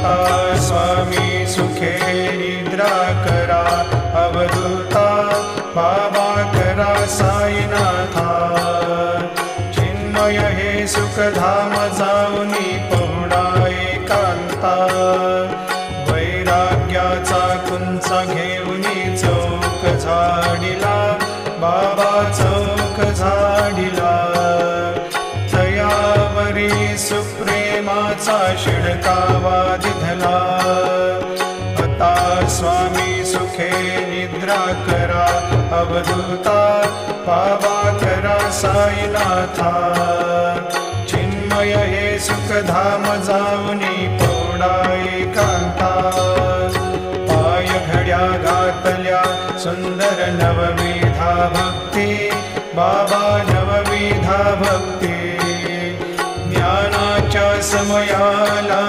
आता स्वामी सुखे निद्रा करा, अवधूता बाबा करा साईनाथा। चिन्मय हे सुखधाम जाऊनी पहुडा एकांता, वैराग्याचा कुंचा घेऊनी चौक झाडिला, बाबा चौक झाडिला। तयावरी सुप्रेमाचा शिडकावा दिधला, आता स्वामी सुखे निद्रा करा, अवधूता बाबा करा साईनाथा। चिन्मय हे सुखधाम जाऊनी पहुडा एकांता, पाय घड्या घातल्या सुंदर नवविधा भक्ती, बाबा नवविधा भक्ती। ज्ञानाच्या समयाला